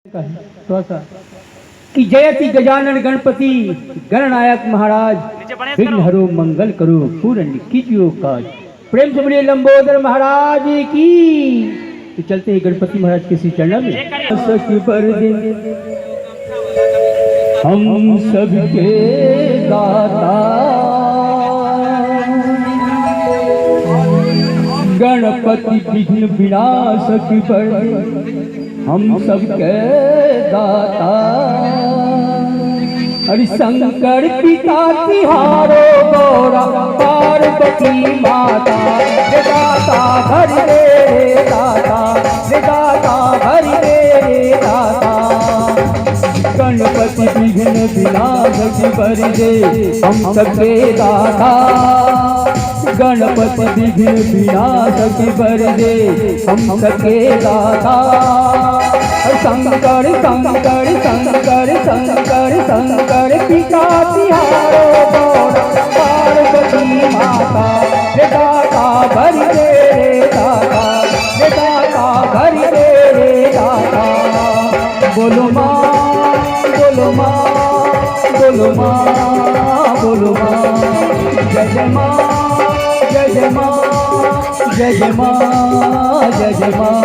थोड़ा सा कि जयति गजानन गणपति गणनायक महाराज विघ्न हरो मंगल करो पूर्ण कीजियो काज। प्रेम से बोलिए लंबोदर महाराज की। तो चलते हैं गणपति महाराज के श्री चरण में। सच पर दिन हम सबके दाता गणपति विघ्न विनाशक पर हम सबके दाता। हरि शंकर पिता तिहारो गौरा पार्वती माता रे दाता भरि रे दाता रे दाता भरि रे दाता। गणपति विघ्न विनाशक पर दे हम सबके दाता। गणपति विघ्न विनाशक पर दे हम सबके दाता। शंकर शंकर शंकर शंकर शंकर पिता तिहारो गौरा पार्वती माता रे दाता भरि रे दाता रे दाता भरि रे दाता। बोलो माँ बोलो माँ बोलो माँ बोलो माँ जय जय माँ जय जय माँ जय जय माँ जय जय माँ।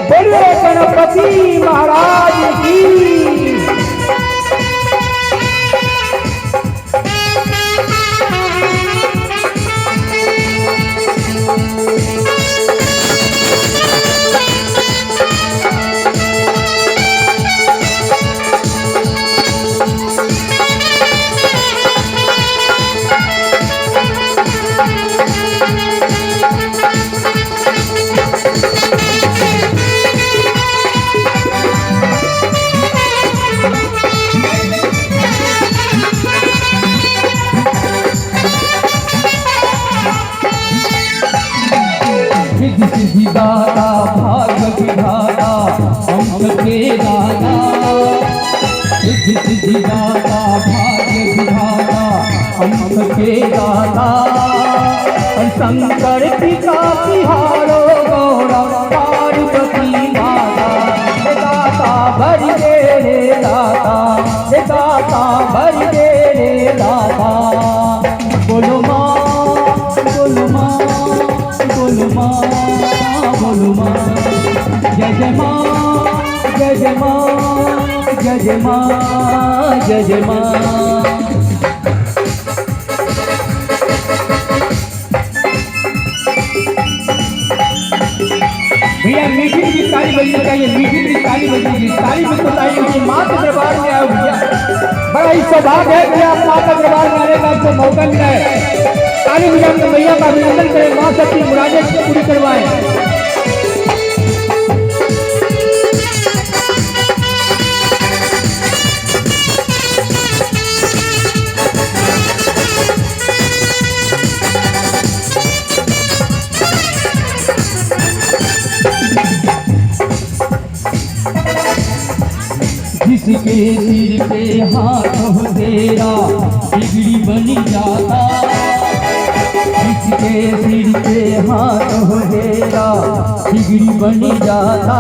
बोलिए गणपति महाराज की। सिद्धि दाता भाग्य विधाता हम सबके दाता। सिद्धि दाता भाग्य विधाता हम सबके दाता। शंकर पिता तिहारो गौरा पार्वती माता रे दाता भरि रे दाता रे दाता भरि रे दाता। बोलो माँ बोलो माँ बोलो माँ बोलो माँ जय जय माँ जय जय माँ जय जय माँ जय जय माँ। भैया मीठी की ताली बजनी चाहिए, मीठी की ताली बजनी, ताली में तो ताली बजनी। माँ के दरबार में आया भैया, बड़ा ही सौभाग्य है कि आप माँ के दरबार में आने का आपको मौका मिला है। ताली बजा के भैया का अभिनंदन करें, माँ सबकी मुरादें पूरी करवाएं। जिसके सिर पे हाथ हो तेरा बिगड़ी बनी जाता। जिसके सिर पे हाथ हो तेरा बिगड़ी बनी जाता।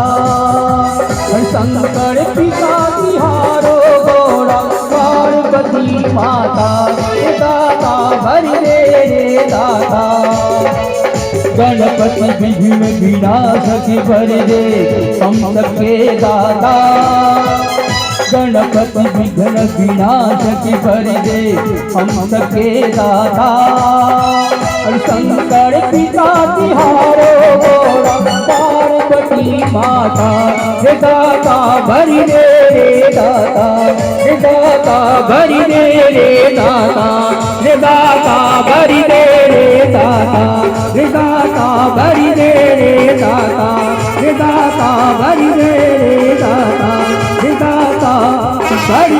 शंकर पिता तिहारो गौरा पार्वती माता रे दाता भरि रे दाता। गणपति विघ्न विनाशक पर दे हम सबके दाता। गणपति विघ्न विनाशक पर दे हम सबके दाता। शंकर पिता तिहारो गौरा पार्वती माता रे दाता भरि रे दाता रे दाता भरि रे दाता रे दाता भरि रे दाता रे दाता भरि रे दाता रे दाता भरि रे दाता रे दाता भरि